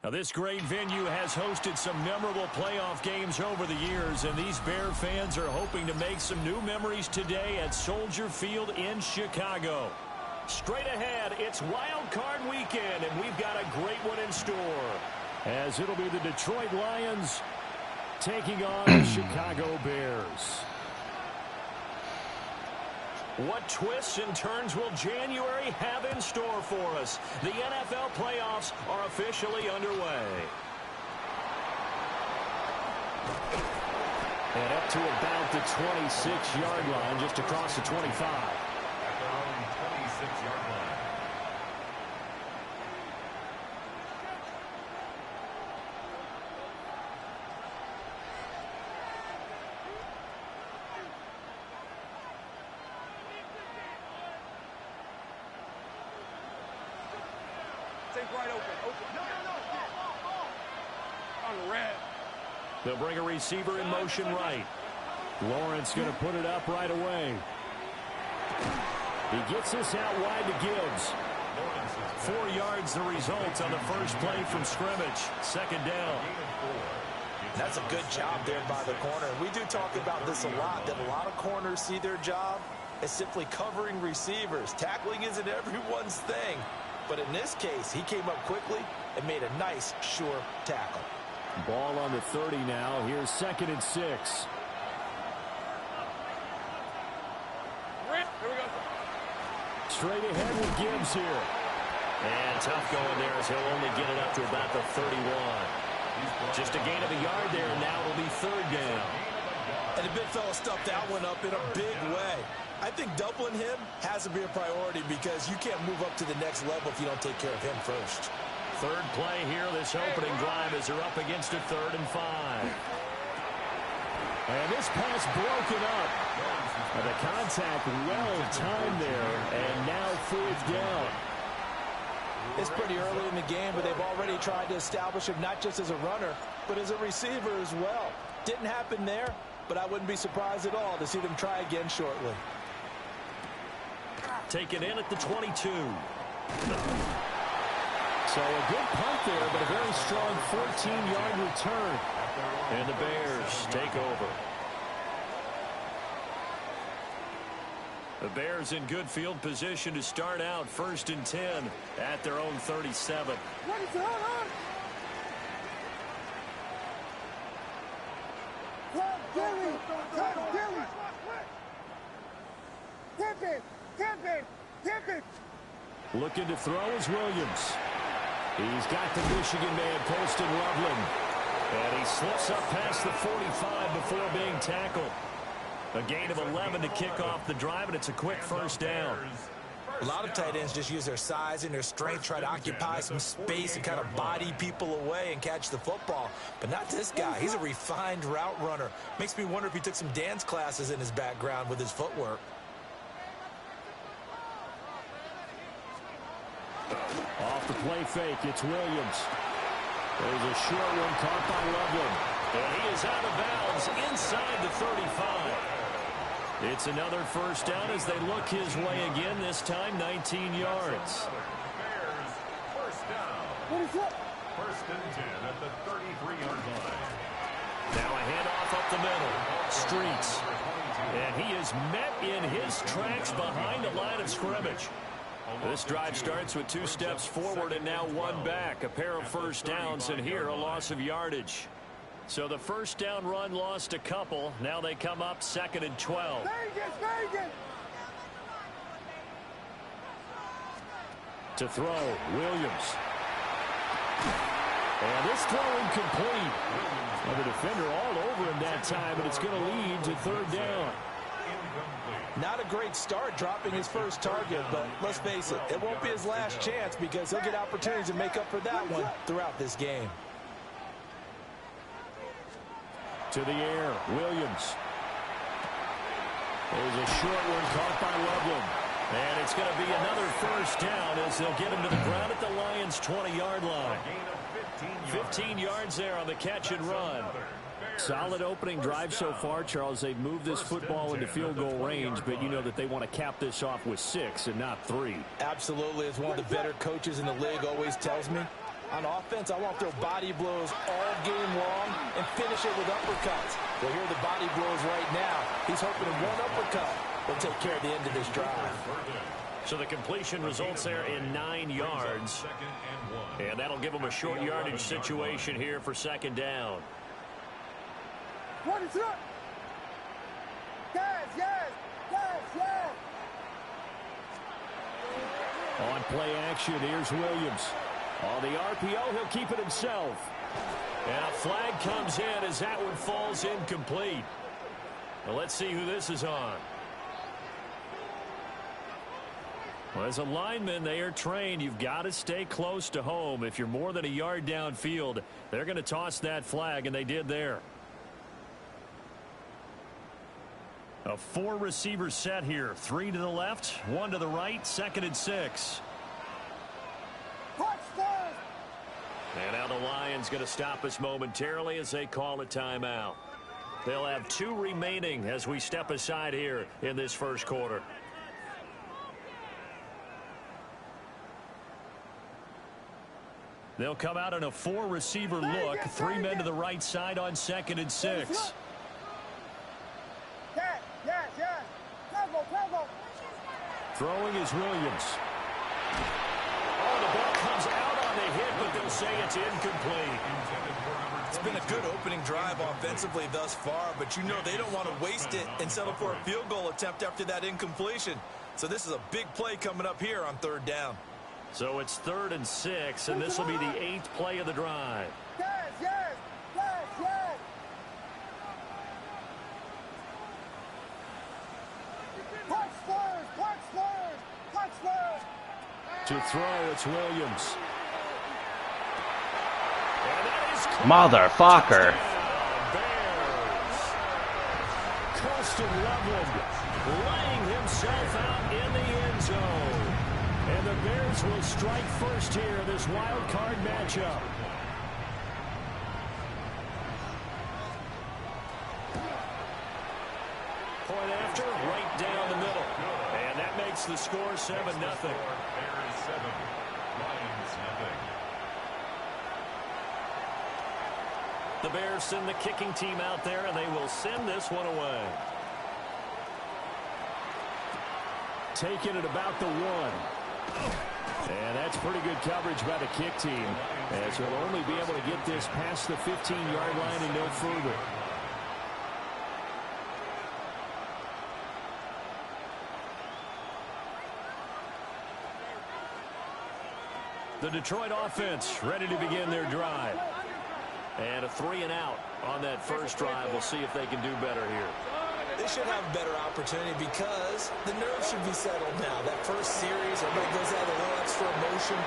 Now, this great venue has hosted some memorable playoff games over the years, and these Bear fans are hoping to make some new memories today at Soldier Field in Chicago. Straight ahead, it's Wild Card weekend, and we've got a great one in store, as it'll be the Detroit Lions taking on the Chicago Bears. What twists and turns will January have in store for us? The NFL playoffs are officially underway. And up to about the 26-yard line, just across the 25. At their own 26-yard line. Right open. On the red. They'll bring a receiver in motion right. Lawrence going to put it up right away. He gets this out wide to Gibbs. 4 yards the result on the first play from scrimmage. Second down. That's a good job there by the corner. We do talk about this a lot, that a lot of corners see their job as simply covering receivers. Tackling isn't everyone's thing. But in this case, he came up quickly and made a nice, sure tackle. Ball on the 30 now. Here's 2nd and 6. Here we go. Straight ahead with Gibbs here. And tough going there as he'll only get it up to about the 31. Just a gain of a yard there, and now it'll be 3rd down. And the big fella stuffed that one up in a big way. I think doubling him has to be a priority because you can't move up to the next level if you don't take care of him first. 3rd play here, this opening drive as they're up against a 3rd and 5. And this pass broken up. And the contact well timed there, and now 4th down. It's pretty early in the game, but they've already tried to establish him not just as a runner, but as a receiver as well. Didn't happen there, but I wouldn't be surprised at all to see them try again shortly. Taken in at the 22. So a good punt there, but a very strong 14-yard return. And the Bears take over. The Bears in good field position to start out 1st and 10 at their own 37. What is going on? Tip it. Looking to throw is Williams. He's got the Michigan man, Colston Loveland. And he slips up past the 45 before being tackled. A gain of 11 to kick off the drive, and it's a quick 1st down. A lot of tight ends just use their size and their strength, try to occupy some space and kind of body people away and catch the football. But not this guy. He's a refined route runner. Makes me wonder if he took some dance classes in his background with his footwork. Off the play fake, it's Williams. There's a short one caught by Loveland. And he is out of bounds inside the 35. It's another 1st down as they look his way again, this time 19 yards. Bears, 1st down. 1st and 10 at the 33-yard line. Now a handoff up the middle. Streets. And he is met in his tracks behind the line of scrimmage. This drive starts with 2 steps forward and now 1 back. A pair of 1st downs, and here a loss of yardage. So the 1st down run lost a couple. Now they come up 2nd and 12. To throw, Williams. And this throw incomplete. And the defender all over him that time, and it's going to lead to 3rd down. Not a great start dropping his first target, but let's face it, it won't be his last chance because he'll get opportunities to make up for that one throughout this game. To the air, Williams. There's a short one caught by Loveland. And it's going to be another 1st down as they'll get him to the ground at the Lions' 20-yard line. 15 yards there on the catch and run. Solid opening drive so far, Charles. They've moved this football into field goal range, but you know that they want to cap this off with 6 and not 3. Absolutely. As one of the better coaches in the league always tells me, On offense, I want to throw body blows all game long and finish it with uppercuts. Well, here are the body blows right now. He's hoping in one uppercut will take care of the end of this drive. So the completion results there in 9 yards. And that'll give them a short yardage situation here for second down. What is up? Yes, yes, yes, yes. On play action, here's Williams. On the RPO, he'll keep it himself. And a flag comes in as that one falls incomplete. Well, let's see who this is on. Well, as a lineman, they are trained. You've got to stay close to home. If you're more than a yard downfield, they're going to toss that flag, and they did there. A 4-receiver set here. 3 to the left, 1 to the right, 2nd and 6. And now the Lions going to stop us momentarily as they call a timeout. They'll have 2 remaining as we step aside here in this first quarter. They'll come out in a 4-receiver look. 3 men to the right side on 2nd and 6. Yes. Tempo. Throwing is Williams. Oh, the ball comes out on the hit, but they'll say it's incomplete. It's been a good opening drive offensively thus far, but you know they don't want to waste it and settle for a field goal attempt after that incompletion. So this is a big play coming up here on 3rd down. So it's 3rd and 6, and this will be the 8th play of the drive. Yes. Punch first. To throw, it's Williams. And that is Motherfucker. Bears. Colston Loveland laying himself out in the end zone. And the Bears will strike first here in this wild card matchup. Point after, right down the middle. And that makes the score 7-0. Bears 7, Lions nothing. The Bears send the kicking team out there, and they will send this one away. Taking it about the 1. And that's pretty good coverage by the kick team, as they'll only be able to get this past the 15-yard line and no further. The Detroit offense ready to begin their drive. And a 3 and out on that first drive. We'll see if they can do better here. They should have a better opportunity because the nerves should be settled now. That first series, everybody goes out a little extra emotion.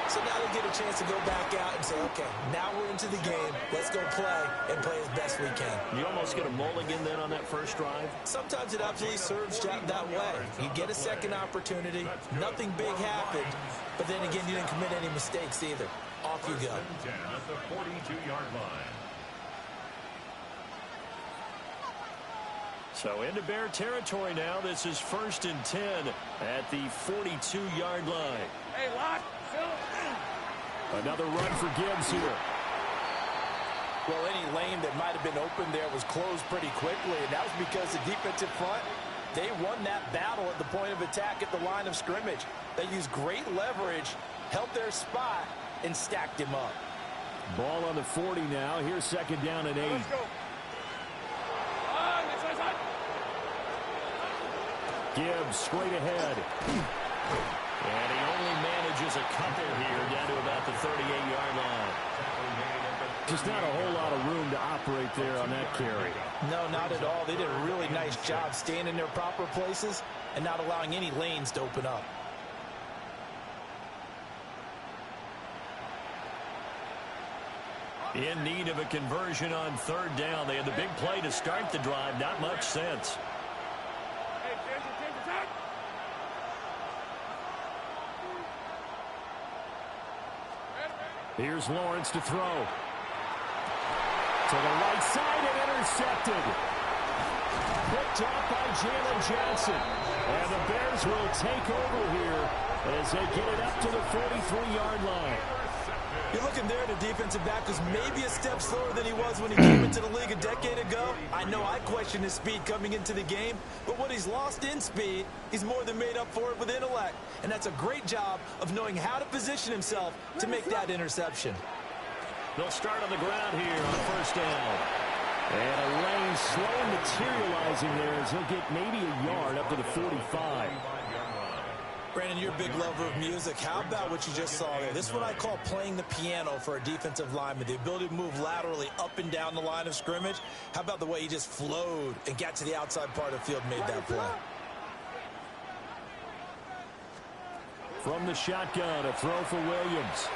So now they get a chance to go back out and say, okay, now we're into the game. Let's go play and play as best we can. You almost get a mulligan then on that first drive? Sometimes it absolutely serves that way. You get a second opportunity. Nothing big happened. But then again, you didn't commit any mistakes either. Off you go. 10 at the 42-yard line. So into Bear territory now. This is 1st and 10 at the 42-yard line. Hey, lock. Another run for Gibbs here. Well, any lane that might have been open there was closed pretty quickly, and that was because the defensive front, they won that battle at the point of attack at the line of scrimmage. They used great leverage, held their spot, and stacked him up. Ball on the 40 now. Here's 2nd down and 8. Let's go. Gibbs straight ahead. And he only manages a couple here down to about the 38-yard line. Just not a whole lot of room to operate there on that carry. No, not at all. They did a really nice job staying in their proper places and not allowing any lanes to open up. In need of a conversion on 3rd down. They had the big play to start the drive. Not much sense. Here's Lawrence to throw. To the right side and intercepted. Picked up by Jalen Johnson. And the Bears will take over here as they get it up to the 43-yard line. You look looking there, the defensive back was maybe a step slower than he was when he came into the league a decade ago. I know I questioned his speed coming into the game, but what he's lost in speed, he's more than made up for it with intellect. And that's a great job of knowing how to position himself to make that interception. They'll start on the ground here on first down. And a lane slow materializing there as he'll get maybe a yard up to the 45. Brandon, you're a big lover of music. How about what you just saw there? This is what I call playing the piano for a defensive lineman. The ability to move laterally up and down the line of scrimmage. How about the way he just flowed and got to the outside part of the field and made that play? From the shotgun, a throw for Williams.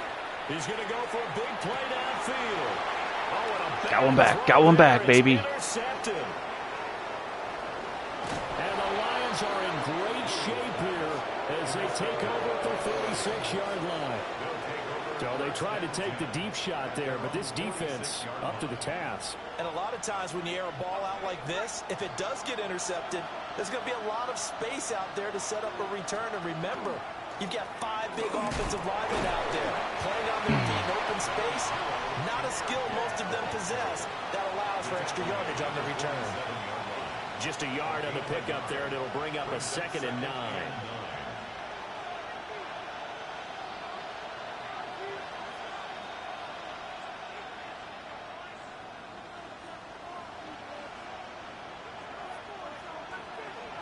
He's going to go for a big play downfield. Oh, got one back, baby. Intercepted. And the Lions are in great shape here as they take over at the 46-yard line. So they tried to take the deep shot there, but this defense up to the task. And a lot of times when you air a ball out like this, if it does get intercepted, there's going to be a lot of space out there to set up a return. And remember, you've got 5 big offensive linemen out there playing on their feet in open space. Not a skill most of them possess that allows for extra yardage on the return. Just a yard on the pickup there, and it'll bring up a 2nd and 9.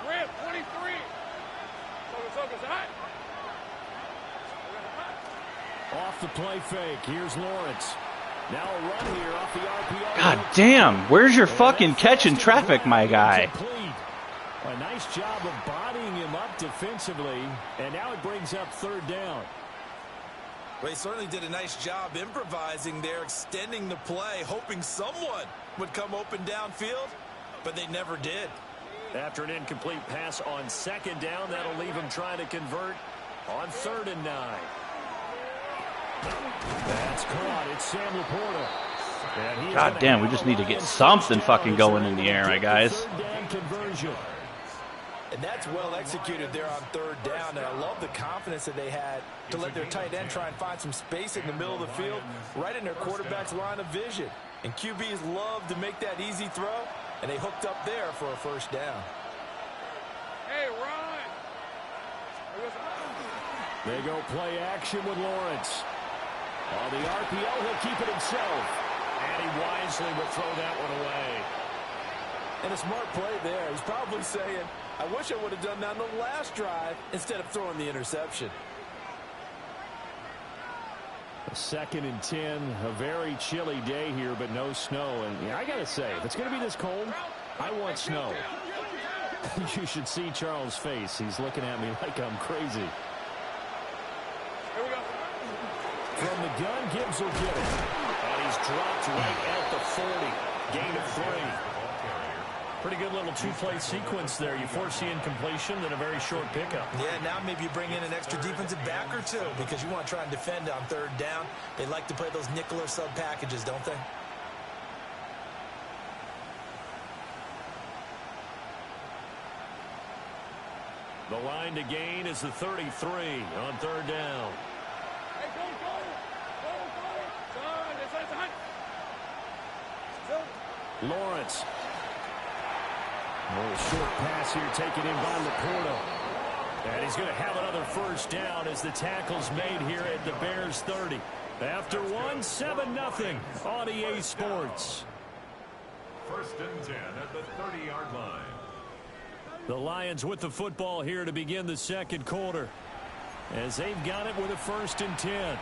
Rip, 23. Off the play fake, here's Lawrence. Now a run here off the RPO. God damn, where's your fucking catch in traffic, my guy? A nice job of bodying him up defensively, and now it brings up 3rd down. Well, he certainly did a nice job improvising there, extending the play, hoping someone would come open downfield, but they never did. After an incomplete pass on 2nd down, that'll leave him trying to convert on 3rd and 9. That's caught. It's Sam Laporta. God damn, we just need to get something fucking going in the air, my guys. 3rd down conversion. And that's well executed there on 3rd down. And I love the confidence that they had to let their tight end try and find some space in the middle of the field, right in their quarterback's line of vision. And QBs love to make that easy throw, and they hooked up there for a 1st down. Hey, run! They go play action with Lawrence. On the RPO, he'll keep it himself. And he wisely will throw that one away. And a smart play there. He's probably saying, I wish I would have done that on the last drive instead of throwing the interception. A 2nd and 10, a very chilly day here, but no snow. And yeah, I got to say, if it's going to be this cold, I want snow. You should see Charles' face. He's looking at me like I'm crazy. From the gun, Gibbs will get it. And he's dropped right at the 40. Gain of 3. Pretty good little 2-play sequence there. You force the incompletion, then a very short pickup. Yeah, now maybe you bring in an extra defensive back or 2 because you want to try and defend on 3rd down. They like to play those nickel or sub packages, don't they? The line to gain is the 33 on 3rd down. Hey, go! Lawrence. A little short pass here taken in by Laporta. And he's going to have another 1st down as the tackle's made here at the Bears 30. After 7-0 on EA Sports. 1st and 10 at the 30-yard line. The Lions with the football here to begin the 2nd quarter, as they've got it with a 1st and 10.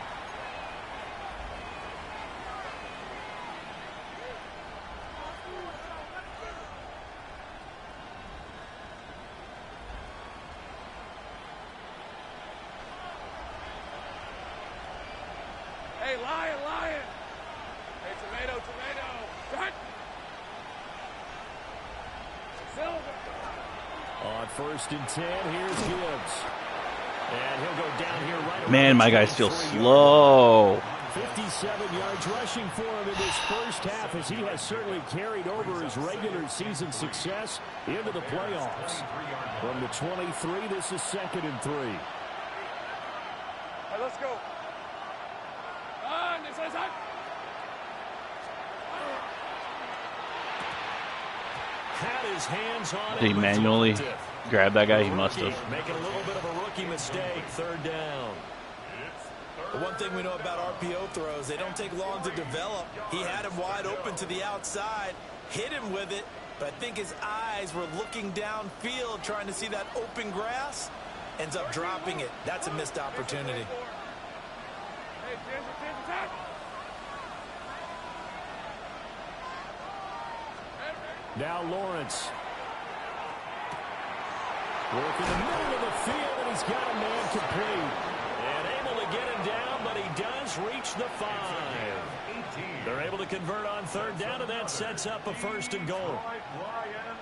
Hey, lion! Hey, tomato! Cut! Silver! On 1st and 10, here's Gibbs. And he'll go down here right away. Man, my guy's still slow. 57 yards rushing for him in this 1st half, as he has certainly carried over his regular season success into the playoffs. From the 23, this is 2nd and 3. Hey, let's go. Had his hands on it. Did he manually grab that guy? He must have. Making a little bit of a rookie mistake. Third down. The one thing we know about RPO throws, they don't take long to develop. He had him wide open to the outside, hit him with it, but I think his eyes were looking downfield trying to see that open grass. Ends up dropping it. That's a missed opportunity. Now Lawrence. Working the middle of the field, and he's got a man complete. And able to get him down, but he does reach the 5. They're able to convert on third down, and that sets up a 1st and goal.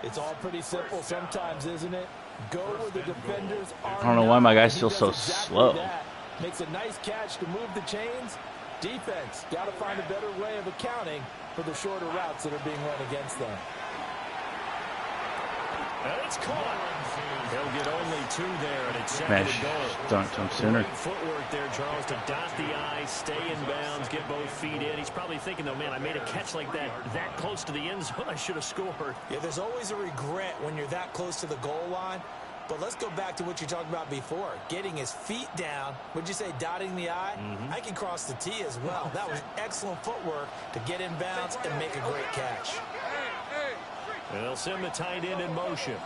It's all pretty simple sometimes, isn't it? Go where the defenders are. I don't know why my guy's still so slow. Makes a nice catch to move the chains. Defense, got to find a better way of accounting for the shorter routes that are being run against them. And it's caught. He'll get only 2 there, and it's 2nd Man, and goal. done it to him sooner. Great footwork there, Charles, to dot the I, stay in bounds, get both feet in. He's probably thinking, though, man, I made a catch like that close to the end zone. I should have scored. Yeah, there's always a regret when you're that close to the goal line. But let's go back to what you talked about before. Getting his feet down. Would you say dotting the I? I can cross the T as well. That was excellent footwork to get in bounds and make a great catch. And they'll send the tight end in motion.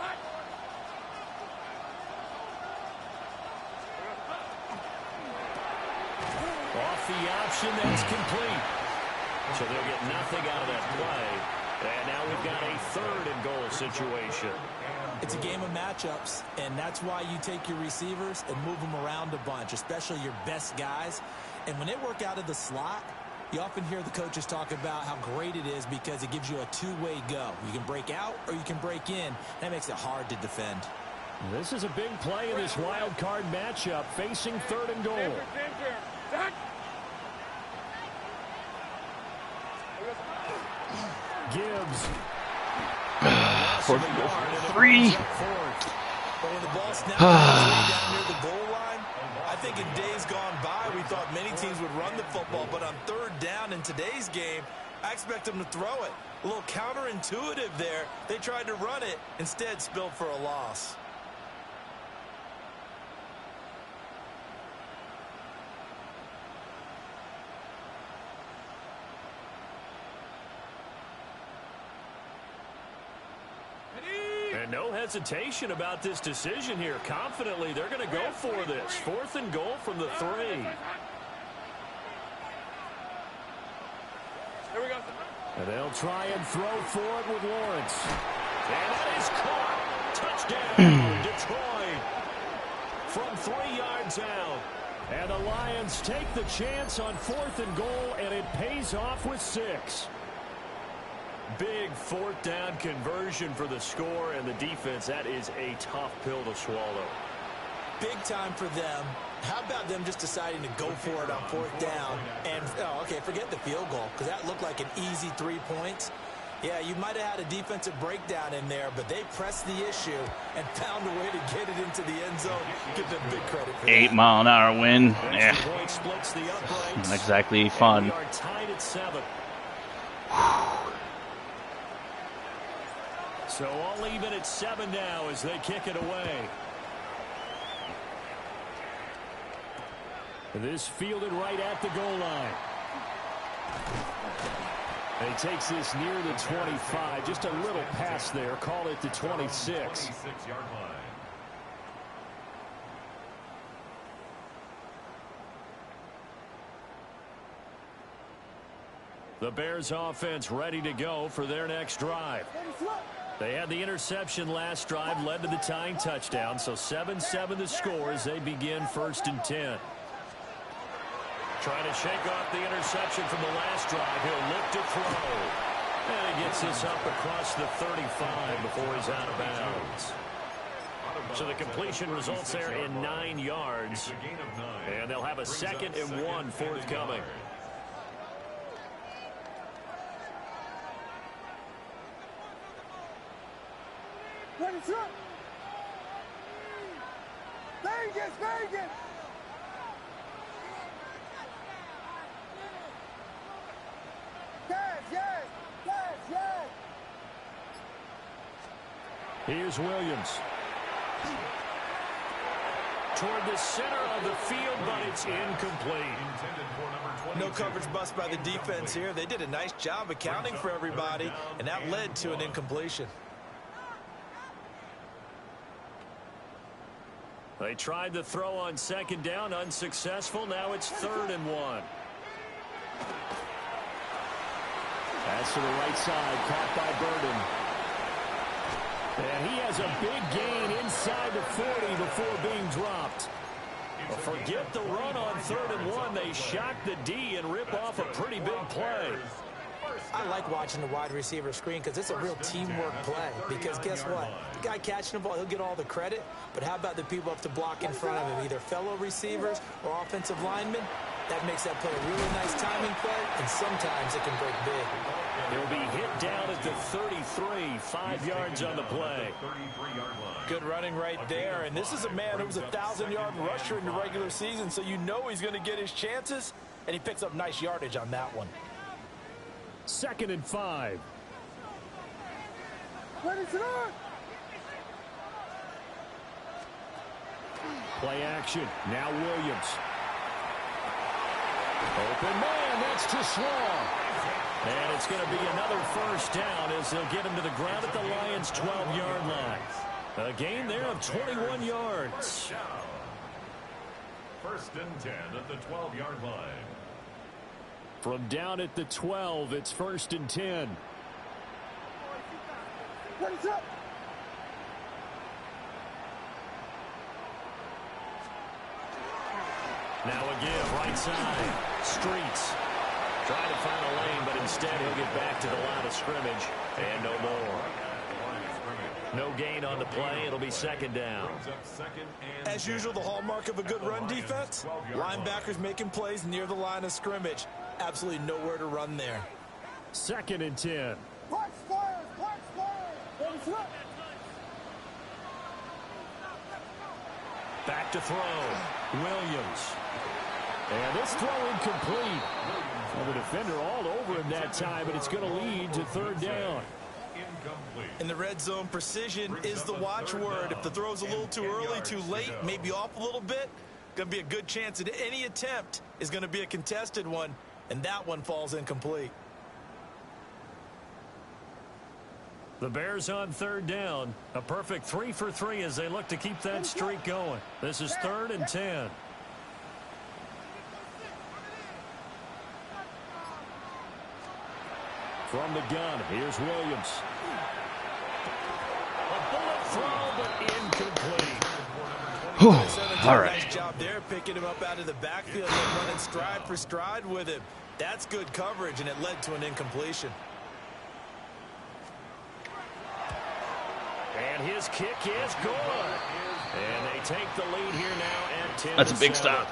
Off the option, that's complete. So they'll get nothing out of that play. And now we've got a 3rd and goal situation. It's a game of matchups, and that's why you take your receivers and move them around a bunch, especially your best guys. And when they work out of the slot, you often hear the coaches talk about how great it is because it gives you a two-way go. You can break out or you can break in. That makes it hard to defend. This is a big play in this wild card matchup, facing 3rd and goal. Gibbs. 3. But when the ball snaps down near the goal line, I think in days gone by, we thought many teams would run the football, but on 3rd down in today's game, I expect them to throw it. A little counterintuitive there. They tried to run it, instead spilled for a loss. And no hesitation about this decision here. Confidently, they're going to go for this. 4th and goal from the 3. Here we go. And they'll try and throw for it with Lawrence. And that is caught. Touchdown, Detroit. From 3 yards out. And the Lions take the chance on 4th and goal, and it pays off with 6. Big 4th down conversion for the score, and the defense, that is a tough pill to swallow. Big time for them. How about them just deciding to go for it on 4th down? And, okay, forget the field goal, because that looked like an easy 3 points. Yeah, you might have had a defensive breakdown in there, but they pressed the issue and found a way to get it into the end zone. Give them big credit for that. 8-mile-an-hour wind. Yeah. Splits the uprights. Not exactly fun. We are tied at 7. So all even at 7 now as they kick it away. This fielded right at the goal line. And he takes this near the 25. Just a little pass there. Call it the 26. 26-yard line. The Bears offense ready to go for their next drive. They had the interception last drive, led to the tying touchdown. So 7-7 the score as they begin 1st and 10. Trying to shake off the interception from the last drive. He'll look to throw. And he gets this up across the 35 before he's out of bounds. So the completion results there in 9 yards. And they'll have a 2nd and 1 forthcoming. Here's Williams. Toward the center of the field, but it's incomplete. No coverage bust by the defense here. They did a nice job accounting for everybody, and that led to an incompletion. They tried the throw on second down, unsuccessful. Now it's 3rd and 1. Pass to the right side, caught by Burden. And he has a big gain inside the 40 before being dropped. Well, forget the run on 3rd and 1. They shock the D and rip off a pretty big play. I like watching the wide receiver screen because it's a real teamwork play. Because guess what? The guy catching the ball, he'll get all the credit. But how about the people up to block in front of him, either fellow receivers or offensive linemen? That makes that play a really nice timing play, and sometimes it can break big. He'll be hit down at the 33, 5 yards on the play. Good running right there, and this is a man who was a 1,000-yard rusher in the regular season, so you know he's going to get his chances, and he picks up nice yardage on that one. 2nd and 5. Play action. Now Williams. Open man. That's too small. And it's going to be another 1st down as they'll get him to the ground at the Lions' 12-yard line. A gain there of 21 yards. 1st and 10 at the 12-yard line. From down at the 12, it's 1st and 10. Now again, right side. Streets. Trying to find a lane, but instead he'll get back to the line of scrimmage. And no more. No gain on the play. It'll be 2nd down. As usual, the hallmark of a good run defense, linebackers making plays near the line of scrimmage. Absolutely nowhere to run there. 2nd and 10. Back to throw. Williams. And this throw incomplete. Well, the defender all over him that time, but it's going to lead to 3rd down. In the red zone, precision is the watchword. If the throw's a little too early, too late, maybe off a little bit, going to be a good chance that any attempt is going to be a contested one, and that one falls incomplete. The Bears on 3rd down. A perfect 3 for 3 as they look to keep that streak going. This is 3rd and 10. From the gun, here's Williams. A bullet throw, but incomplete. All right. Nice job there, picking him up out of the backfield and running stride for stride with him. That's good coverage, and it led to an incompletion. And his kick is good. And they take the lead here now at 10. That's a big stop.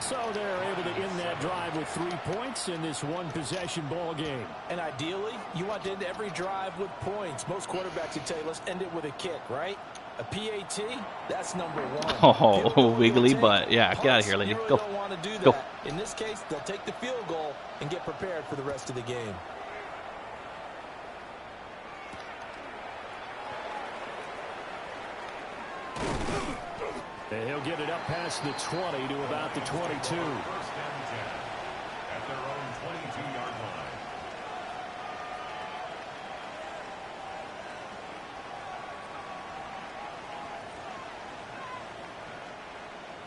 So they're able to end that drive with 3 points in this one-possession ball game. And ideally, you want to end every drive with points. Most quarterbacks would tell you, let's end it with a kick, right? A PAT, that's number 1. Oh, wiggly butt. Yeah, get out of here, lady. You really Go. don't want to do that. Go. In this case, they'll take the field goal and get prepared for the rest of the game. And he'll get it up past the 20 to about the 22. 1st and 10 at their own 22-yard line.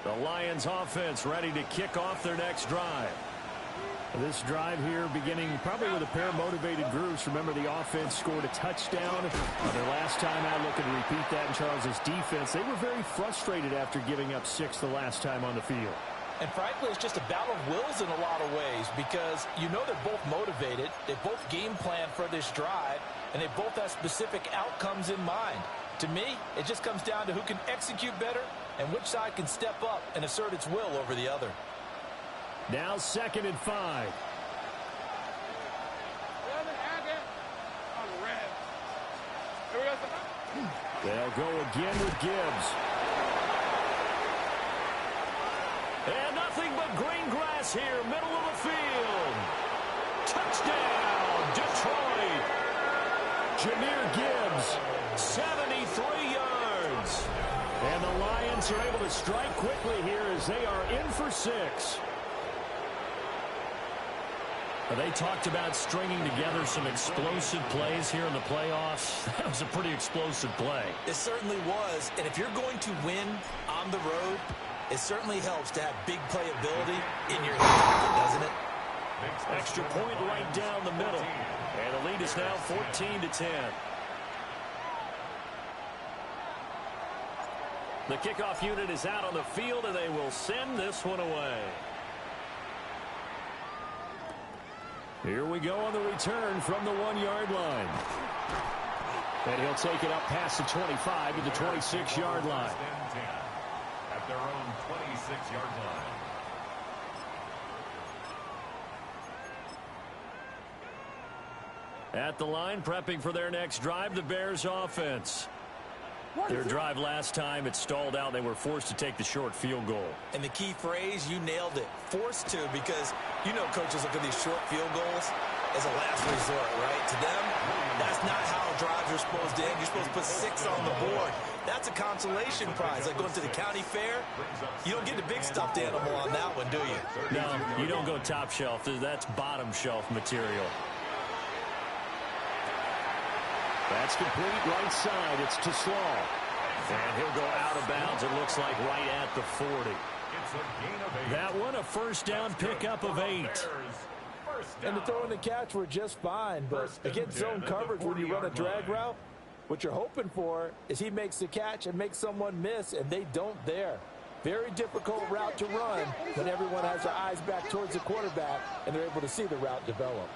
The Lions offense ready to kick off their next drive. This drive here beginning probably with a pair of motivated groups. Remember, the offense scored a touchdown their last time out. Looking to repeat that in Charles' defense. They were very frustrated after giving up 6 the last time on the field. And frankly, it's just a battle of wills in a lot of ways because you know they're both motivated. They both game plan for this drive, and they both have specific outcomes in mind. To me, it just comes down to who can execute better and which side can step up and assert its will over the other. Now 2nd and 5. They'll go again with Gibbs. And nothing but green grass here, middle of the field. Touchdown, Detroit. Jahmyr Gibbs, 70 And the Lions are able to strike quickly here as they are in for 6. They talked about stringing together some explosive plays here in the playoffs. That was a pretty explosive play. It certainly was. And if you're going to win on the road, it certainly helps to have big playability in your hip pocket, doesn't it? Extra point right down the middle. And the lead is now 14-10. The kickoff unit is out on the field, and they will send this one away. Here we go on the return from the 1-yard line. And he'll take it up past the 25 to the 26-yard line. At their own 26-yard line. At the line, prepping for their next drive, the Bears offense. Their drive last time, it stalled out. They were forced to take the short field goal. And the key phrase, you nailed it. Forced to, because you know coaches look at these short field goals as a last resort, right? To them, that's not how drives are supposed to end. You're supposed to put 6 on the board. That's a consolation prize. Like going to the county fair, you don't get the big stuffed animal on that one, do you? No, you don't go top shelf. That's bottom shelf material. That's complete right side. It's to Slaw. And he'll go out of bounds, it looks like, right at the 40. That one, a first down pickup of 8. And the throw and the catch were just fine, but against zone coverage when you run a drag route, what you're hoping for is he makes the catch and makes someone miss, and they don't there. Very difficult route to run when everyone has their eyes back towards the quarterback and they're able to see the route develop.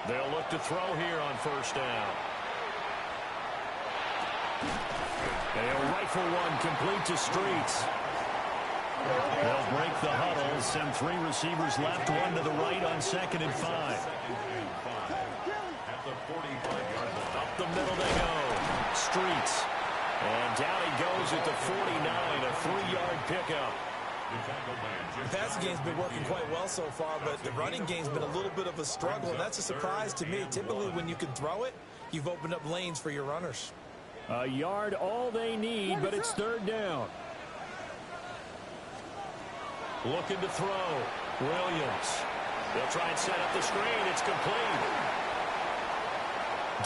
They'll look to throw here on first down. They'll rifle one complete to Streets. They'll break the huddle, send 3 receivers left, 1 to the right on 2nd and 5. Up the middle they go. Streets. And down he goes at the 49, a 3-yard pickup. The passing game's been working quite well so far, but the running game's been a little bit of a struggle, and that's a surprise to me. Typically, when you can throw it, you've opened up lanes for your runners. A yard all they need, but it's 3rd down. Looking to throw. Williams. They'll try and set up the screen. It's complete.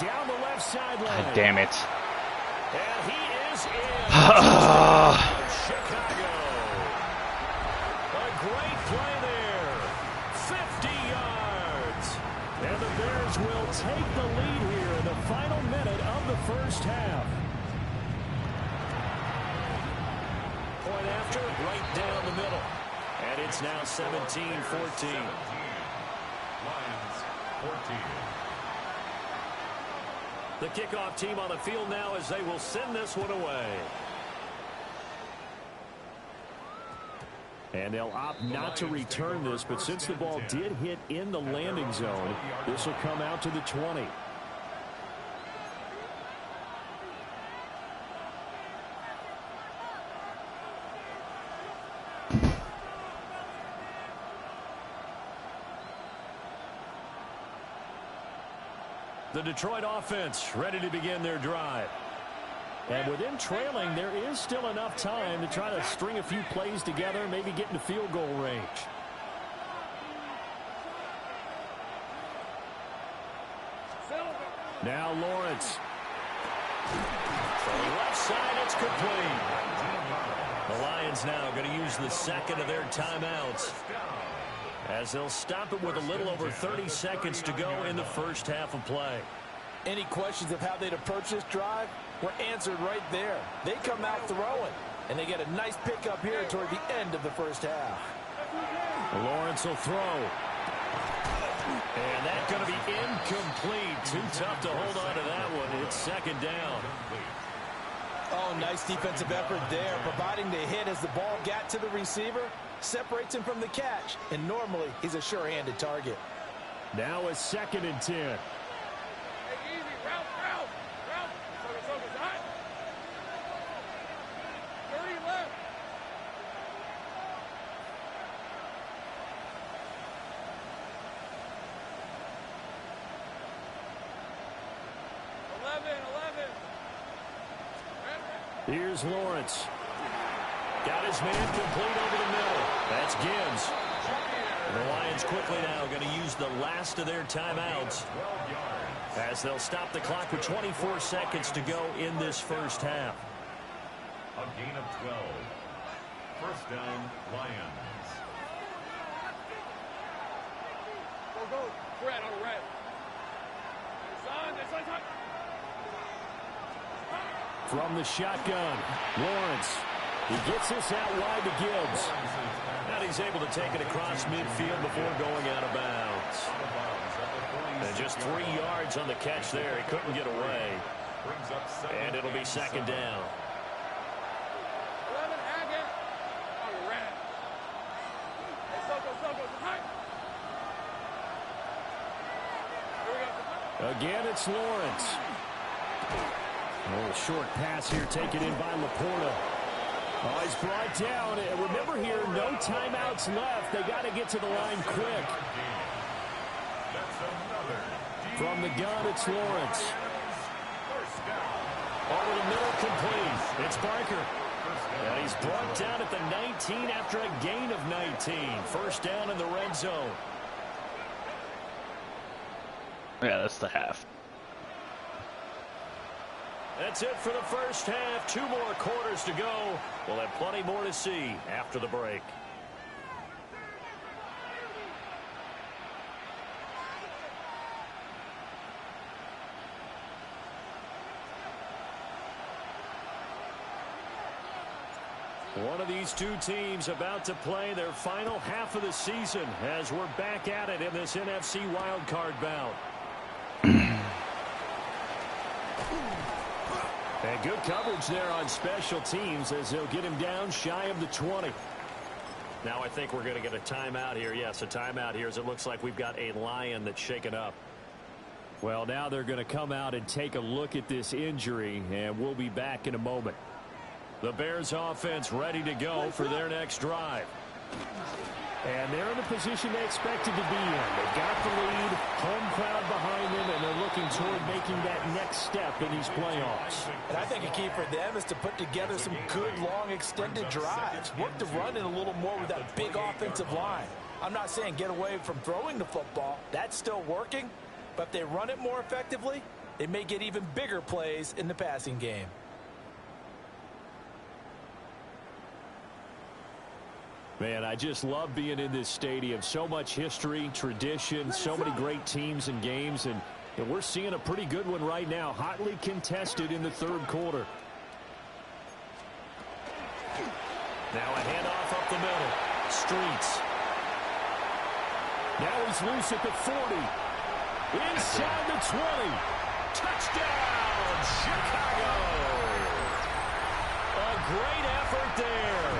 Down the left sideline. God damn it. And he is in. Chicago. A great play there. 50 yards. And the Bears will take the lead here in the final minute of the first half. Point after, right down the middle. And it's now 17-14. Lions 14. The kickoff team on the field now as they will send this one away. And they'll opt not to return this, but since the ball did hit in the landing zone, this will come out to the 20. The Detroit offense ready to begin their drive. And with them trailing, there is still enough time to try to string a few plays together, maybe get into field goal range. Now Lawrence. From the left side, it's complete. The Lions now going to use the second of their timeouts, as they'll stop it with a little over 30 seconds to go in the first half of play. Any questions of how they'd approach this drive were answered right there. They come out throwing, and they get a nice pickup here toward the end of the first half. Lawrence will throw. And that's going to be incomplete. Too tough to hold on to that one. It's 2nd down. Oh, nice defensive effort there, providing the hit as the ball got to the receiver, separates him from the catch, and normally he's a sure-handed target. Now a 2nd and 10. Hey, easy. Route. Focus. Hot. 30 left. 11. Here's Lawrence. Got his man complete over the middle. That's Gibbs. The Lions quickly now going to use the last of their timeouts as they'll stop the clock with 24 seconds to go in this first half. A gain of 12. First down, Lions. Go. Red on red. From the shotgun, Lawrence. He gets this out wide to Gibbs. And he's able to take it across midfield before going out of bounds. And just 3 yards on the catch there. He couldn't get away. And it'll be second down. 11 again. On red. Again, it's Lawrence. A little short pass here taken in by Laporta. Oh, he's brought down. And remember here, no timeouts left. They got to get to the line quick. From the gun, it's Lawrence. Over the middle, complete. It's Barker. And he's brought down at the 19 after a gain of 19. First down in the red zone. Yeah, that's the half. That's it for the first half. 2 more quarters to go. We'll have plenty more to see after the break. One of these two teams about to play their final half of the season as we're back at it in this NFC Wildcard bout. And good coverage there on special teams as they'll get him down shy of the 20. Now I think we're going to get a timeout here. Yes, a timeout here as it looks like we've got a Lion that's shaken up. Well, now they're going to come out and take a look at this injury, and we'll be back in a moment. The Bears offense ready to go for their next drive. And they're in the position they expected to be in. They've got the lead, home crowd behind them, and they're looking toward making that next step in these playoffs. And I think a key for them is to put together some good, long, extended drives. Work the run in a little more with that big offensive line. I'm not saying get away from throwing the football. That's still working. But if they run it more effectively, they may get even bigger plays in the passing game. Man, I just love being in this stadium. So much history, tradition, so many great teams and games, and we're seeing a pretty good one right now, hotly contested in the third quarter. Now a handoff up the middle. Streets. Now he's loose at the 40. Inside the 20. Touchdown, Chicago. A great effort there.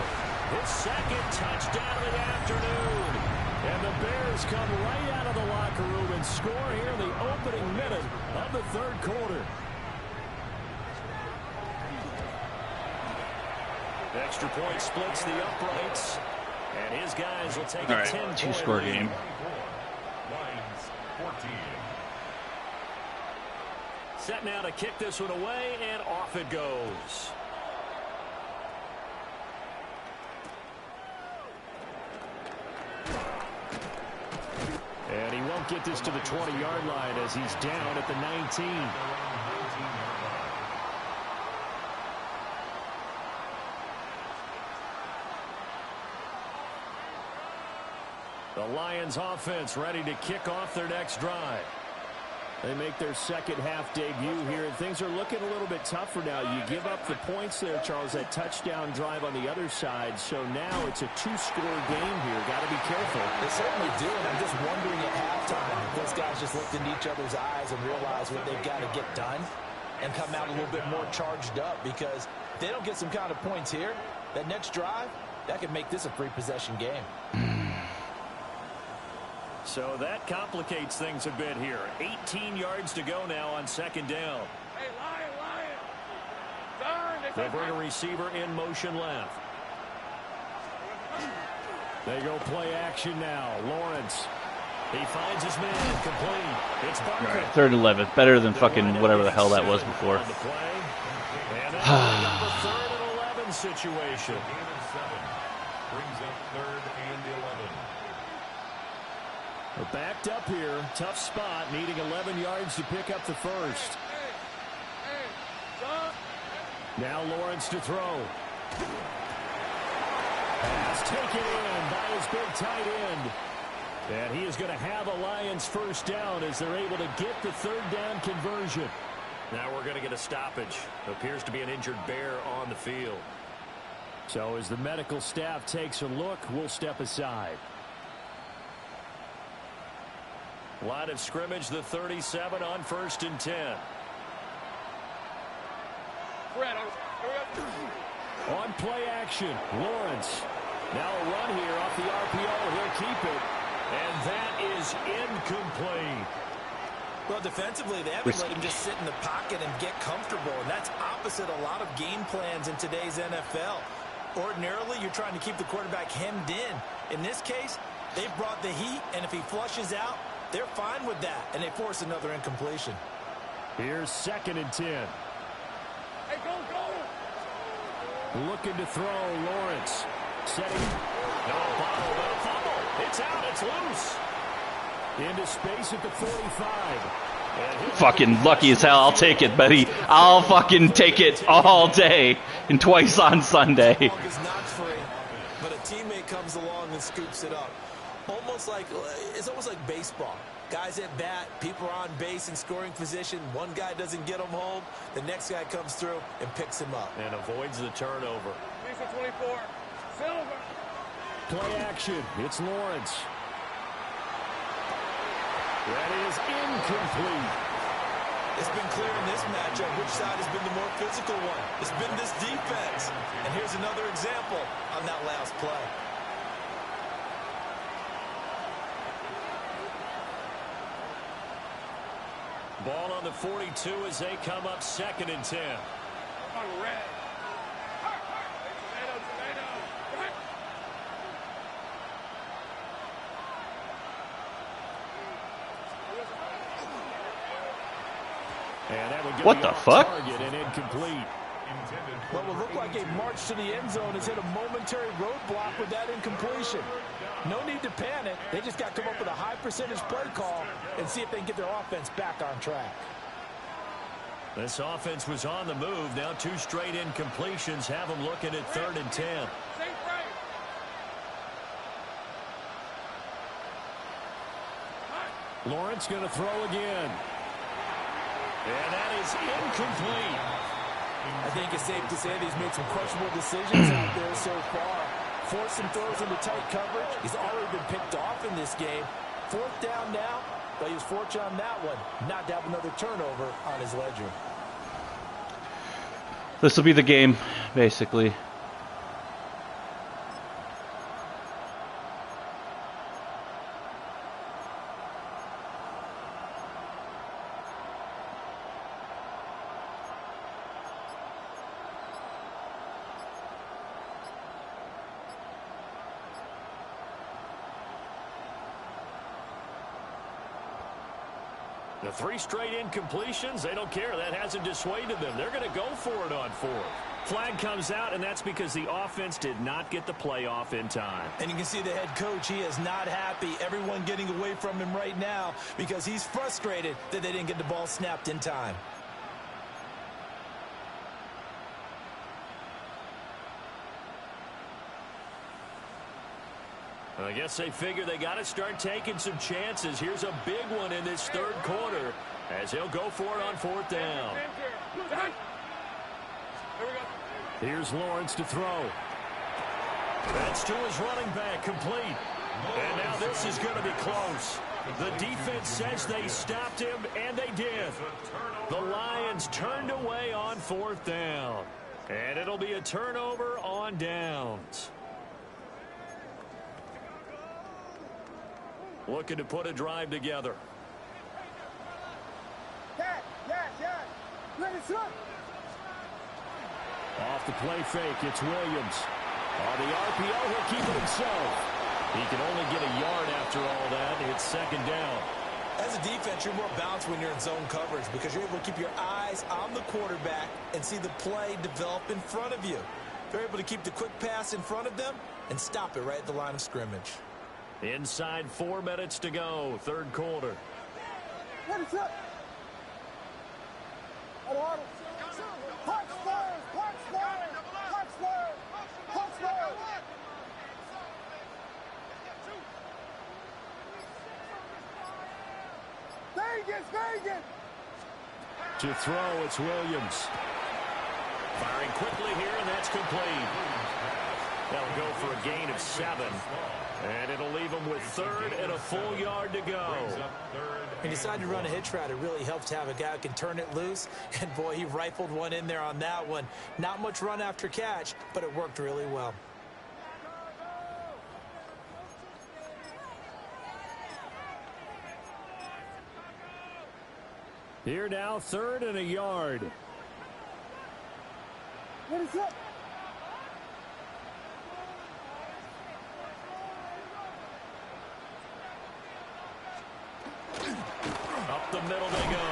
His second touchdown of the afternoon. And the Bears come right out of the locker room and score here in the opening minute of the third quarter. The extra point splits the uprights. And his guys will take a 10-point 2-score game. Lions 14. Set now to kick this one away, and off it goes. And he won't get this to the 20-yard line as he's down at the 19. The Lions offense ready to kick off their next drive. They make their second half debut here, and things are looking a little bit tougher now. You give up the points there, Charles, that touchdown drive on the other side. So now it's a 2-score game here. Got to be careful. They certainly do, and I'm just wondering at halftime if those guys just looked into each other's eyes and realized what they've got to get done and come out a little bit more charged up, because if they don't get some kind of points here, that next drive, that could make this a 3-possession game. So that complicates things a bit here. 18 yards to go now on second down. Hey, Lion. Turn. They bring a receiver in motion left. They go play action now. Lawrence. He finds his man complete. It's Barker. All right, 3rd and 11. Better than fucking whatever the hell that was before. And that's the 3rd and 11 situation. Gain of 7 brings up 3rd and 11. We're backed up here. Tough spot, needing 11 yards to pick up the first. Now Lawrence to throw. Pass taken in by his big tight end. And he is going to have a Lions first down as they're able to get the 3rd down conversion. Now we're going to get a stoppage. Appears to be an injured bear on the field. So as the medical staff takes a look, we'll step aside. Line of scrimmage, the 37 on 1st and 10. On play action, Lawrence. Now a run here off the RPO. He'll keep it. And that is incomplete. Well, defensively, they haven't let him just sit in the pocket and get comfortable, and that's opposite a lot of game plans in today's NFL. Ordinarily, you're trying to keep the quarterback hemmed in. In this case, they've brought the heat, and if he flushes out, they're fine with that, and they force another incompletion. Here's 2nd and 10. Hey, go, go! Looking to throw, Lawrence. Setting. No, fumble. It's out, it's loose. Into space at the 45. Fucking lucky as hell. I'll take it, buddy. I'll fucking take it all day and twice on Sunday. The ball is not free, but a teammate comes along and scoops it up. It's almost like baseball. Guys at bat, people are on base in scoring position. One guy doesn't get him home. The next guy comes through and picks him up. And avoids the turnover. Lisa 24. Silver. Play action. It's Lawrence. That is incomplete. It's been clear in this matchup which side has been the more physical one. It's been this defense. And here's another example on that last play. Ball on the 42 as they come up 2nd and 10. On red. Tomato. And that would go What the fuck? Target and incomplete. What will look like a march to the end zone has hit a momentary roadblock with that incompletion. No need to panic. They just got to come up with a high percentage play call and see if they can get their offense back on track. This offense was on the move. Now 2 straight incompletions have them looking at 3rd and 10. Lawrence going to throw again. And that is incomplete. I think it's safe to say that he's made some questionable decisions out there so far. Forced some throws into tight coverage. He's already been picked off in this game. 4th down now, but he was fortunate on that one not to have another turnover on his ledger. This will be the game, basically. The 3 straight incompletions, they don't care. That hasn't dissuaded them. They're going to go for it on 4th. Flag comes out, and that's because the offense did not get the play off in time. And you can see the head coach, he is not happy. Everyone getting away from him right now because he's frustrated that they didn't get the ball snapped in time. I guess they figure they got to start taking some chances. Here's a big one in this 3rd quarter as he'll go for it on 4th down. Here's Lawrence to throw. That's to his running back, complete. And now this is going to be close. The defense says they stopped him, and they did. The Lions turned away on 4th down. And it'll be a turnover on downs. Looking to put a drive together. Off the play fake, it's Williams. On the RPO, he'll keep it himself. He can only get a yard after all that. It's second down. As a defense, you're more balanced when you're in zone coverage because you're able to keep your eyes on the quarterback and see the play develop in front of you. They're able to keep the quick pass in front of them and stop it right at the line of scrimmage. Inside 4 minutes to go, third quarter. To throw, it's Williams. Firing quickly here, and that's complete. That'll go for a gain of 7. And it'll leave him with third and a full yard to go. He decided to run a hitch route. It really helps to have a guy who can turn it loose. And, boy, he rifled one in there on that one. Not much run after catch, but it worked really well. Here now, third and a yard. What is up? Up the middle they go.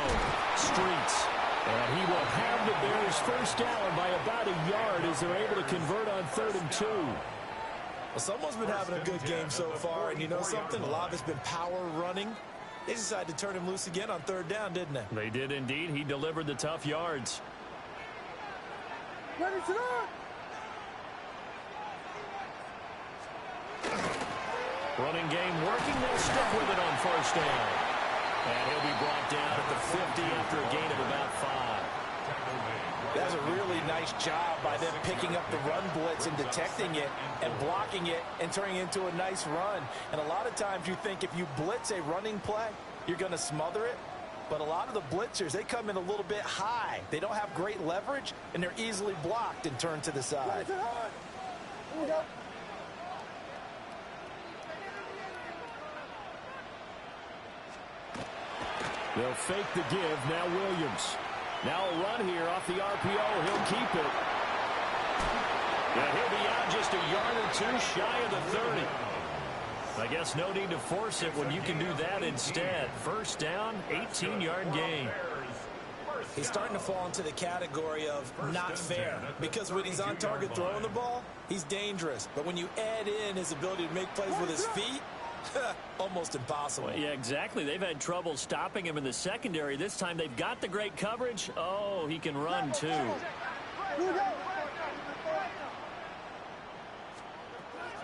Streets. And he will have the Bears first down by about a yard as they're able to convert on 3rd and 2. Well, someone's been having a good game so far, and you know something? A lot of it's been power running. They decided to turn him loose again on 3rd down, didn't they? They did indeed. He delivered the tough yards. Ready to go! Running game working. They'll stick with it on first down. And he'll be brought down at the 50 after a gain of about 5. That's a really nice job by them picking up the run blitz and detecting it and blocking it and turning it into a nice run. And a lot of times you think if you blitz a running play, you're going to smother it. But a lot of the blitzers, they come in a little bit high. They don't have great leverage, and they're easily blocked and turned to the side. They'll fake the give. Now Williams. Now a run here off the RPO. He'll keep it. And he'll be out just a yard or 2 shy of the 30. I guess no need to force it when you can do that instead. First down, 18-yard gain. He's starting to fall into the category of not fair because when he's on target throwing the ball, he's dangerous. But when you add in his ability to make plays with his feet, almost impossible. Well, yeah, exactly. They've had trouble stopping him in the secondary. This time they've got the great coverage. Oh, he can run too.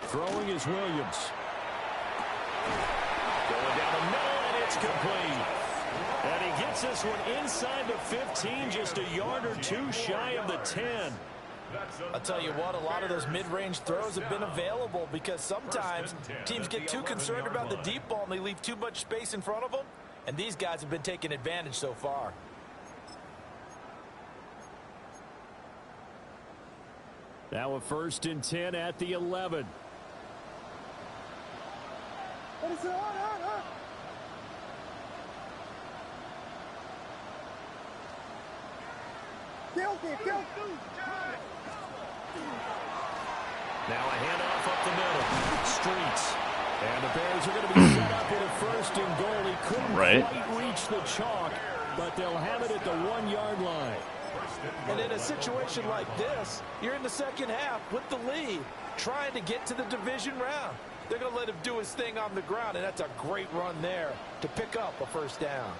Throwing is Williams. Going down the middle, and it's complete. And he gets this one inside the 15, just a yard or 2 shy of the 10. I'll tell you what, a lot of those mid-range throws have been available because sometimes teams get too concerned about the deep ball and they leave too much space in front of them. And these guys have been taking advantage so far. Now a 1st and 10 at the 11. Now a handoff up the middle. Streets. And the Bears are going to be set up with a 1st and goal. He couldn't quite reach the chalk, but they'll have it at the 1-yard line. And in a situation like this, you're in the second half with the lead, trying to get to the division round. They're going to let him do his thing on the ground, and that's a great run there to pick up a 1st down.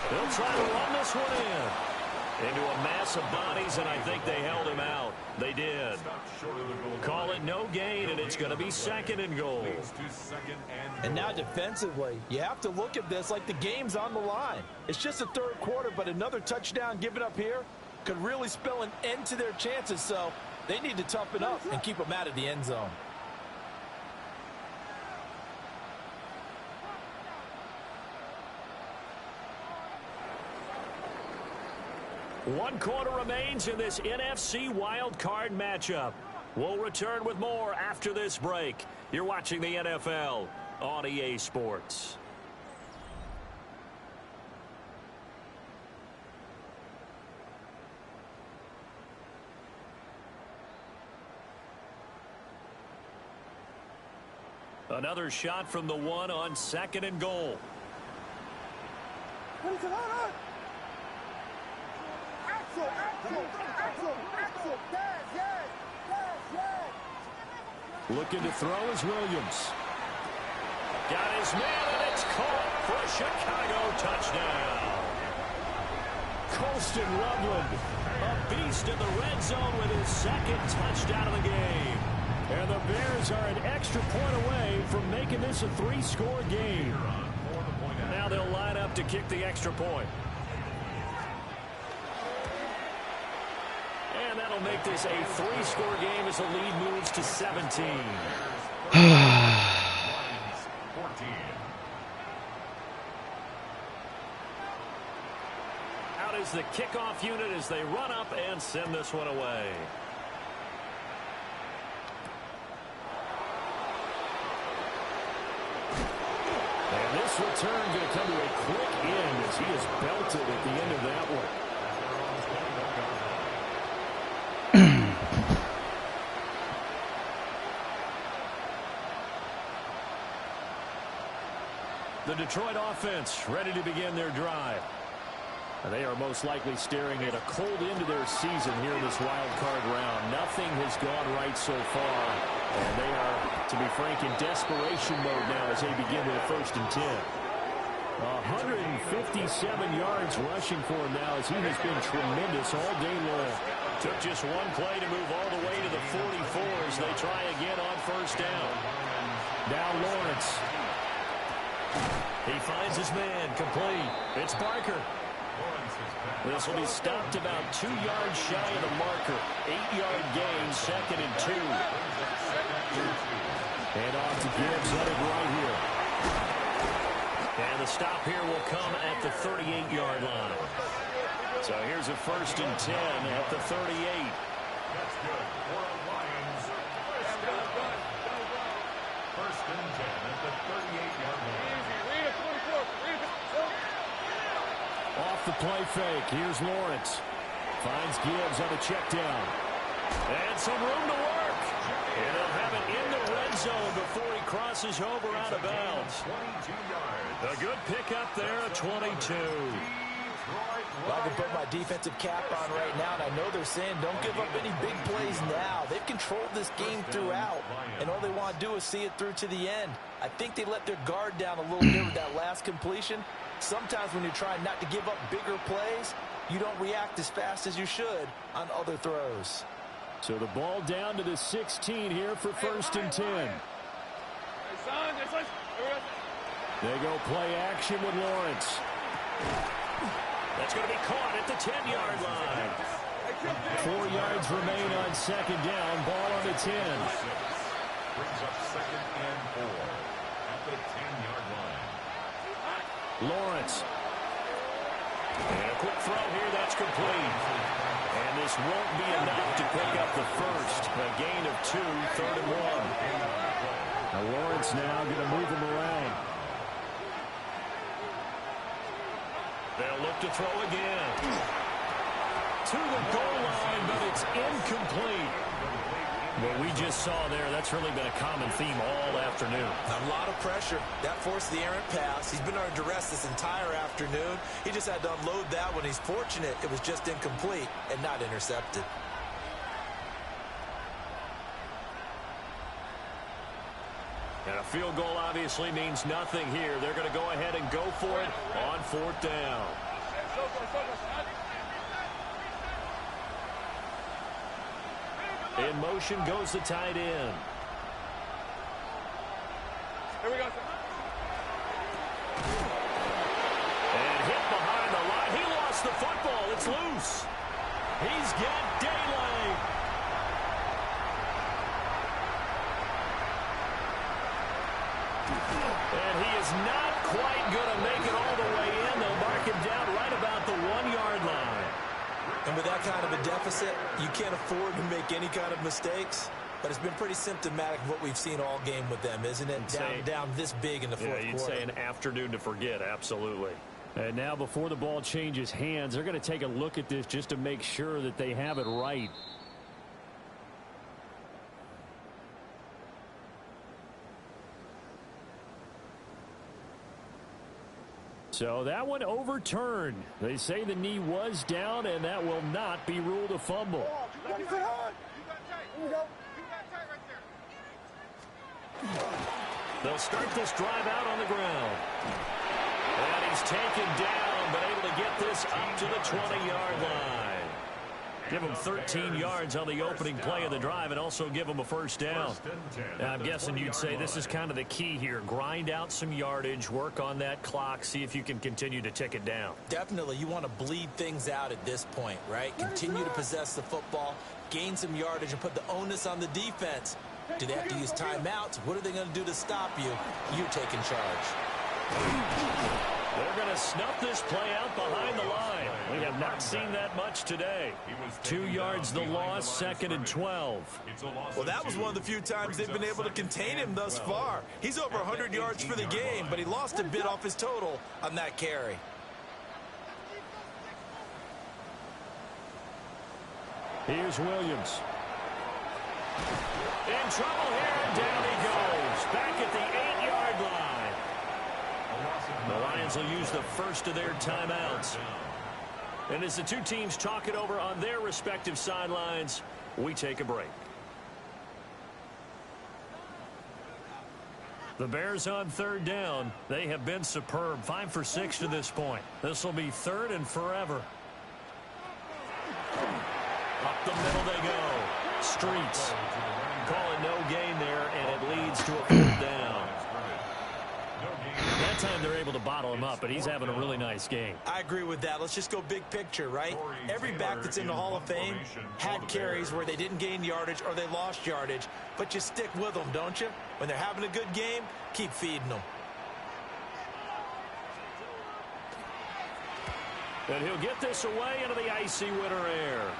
They'll try to run this one in. Into a mass of bodies, and I think they held him out. They did. Call it no gain, and it's going to be 2nd and goal. And now defensively, you have to look at this like the game's on the line. It's just the 3rd quarter, but another touchdown given up here could really spell an end to their chances, so they need to toughen up and keep them out of the end zone. One quarter remains in this NFC Wildcard matchup. We'll return with more after this break. You're watching the NFL on EA Sports. Another shot from the one on 2nd and goal. Looking to throw is Williams. Got his man, and it's caught for a Chicago touchdown. Colston Loveland, a beast in the red zone with his 2nd touchdown of the game. And the Bears are an extra point away from making this a 3-score game. Now they'll line up to kick the extra point. And that'll make this a 3-score game as the lead moves to 17. Out is the kickoff unit as they run up and send this one away. And this return going to come to a quick end as he is belted at the end of that one. The Detroit offense ready to begin their drive. They are most likely staring at a cold end to their season here in this wild card round. Nothing has gone right so far. And they are, to be frank, in desperation mode now as they begin with a 1st and 10. 157 yards rushing for him now as he has been tremendous all day long. Took just one play to move all the way to the 44 as they try again on 1st down. Now Lawrence. He finds his man, complete. It's Barker. This will be stopped about 2 yards shy of the marker. 8-yard gain, 2nd and 2. And off to Gibbs, headed right here. And the stop here will come at the 38-yard line. So here's a 1st and 10 at the 38. That's good. For the Lions, 1st and 10 at the 38-yard line. Off the play fake. Here's Lawrence. Finds Gibbs on a check down. And some room to work. And they'll have it in the red zone before he crosses over out of bounds. 22 yards. A good pickup there at 22. Well, I can put my defensive cap on right now, and I know they're saying don't give up any big plays now. They've controlled this game throughout, and all they want to do is see it through to the end. I think they let their guard down a little bit with that last completion. Sometimes when you're trying not to give up bigger plays, you don't react as fast as you should on other throws. So the ball down to the 16 here for 1st and 10. They go play action with Lawrence. That's going to be caught at the 10-yard line. 4 yards remain on 2nd down. Ball on the 10. Brings up 2nd and 4 at the 10-yard line. Lawrence. And a quick throw here. That's complete. And this won't be enough to pick up the 1st. A gain of 2, 3rd and 1. Now Lawrence now going to move him around. They'll look to throw again. To the goal line, but it's incomplete. What we just saw there, that's really been a common theme all afternoon. A lot of pressure. That forced the errant pass. He's been under duress this entire afternoon. He just had to unload that one. He's fortunate it was just incomplete and not intercepted. And a field goal obviously means nothing here. They're going to go ahead and go for it on 4th down. In motion goes the tight end. Here we go. And hit behind the line. He lost the football. It's loose. He's got daylight. And he is not quite going to make it all the way in. They'll mark him down right about the 1-yard line. And with that kind of a deficit, you can't afford to make any kind of mistakes. But it's been pretty symptomatic of what we've seen all game with them, isn't it? Down this big in the fourth quarter. You'd say an afternoon to forget, absolutely. And now before the ball changes hands, they're going to take a look at this just to make sure that they have it right. So that one overturned. They say the knee was down, and that will not be ruled a fumble. They'll start this drive out on the ground. And he's taken down, but able to get this up to the 20-yard line. Give him 13 yards on the opening play of the drive and also give him a first down. Now, I'm guessing you'd say this is kind of the key here. Grind out some yardage, work on that clock, see if you can continue to tick it down. Definitely. You want to bleed things out at this point, right? Continue to possess the football, gain some yardage, and put the onus on the defense. Do they have to use timeouts? What are they going to do to stop you? You're taking charge. They're going to snuff this play out behind the line. We have not seen that much today. 2 yards the loss, 2nd and 12. Well, that was one of the few times they've been able to contain him thus far. He's over 100 yards for the game, but he lost a bit off his total on that carry. Here's Williams. In trouble here, and down he goes. Back at the 8-yard line. The Lions will use the first of their timeouts. And as the two teams talk it over on their respective sidelines, we take a break. The Bears on 3rd down. They have been superb. 5 for 6 to this point. This will be 3rd and forever. Up the middle they go. Streets. Call it no gain there, and it leads to a 4th down. That time they're able to bottle him up, but he's having a really nice game. I agree with that. Let's just go big picture, right? Every back that's in the Hall of Fame had carries where they didn't gain yardage or they lost yardage, but you stick with them, don't you? When they're having a good game, keep feeding them. And he'll get this away into the icy winter air.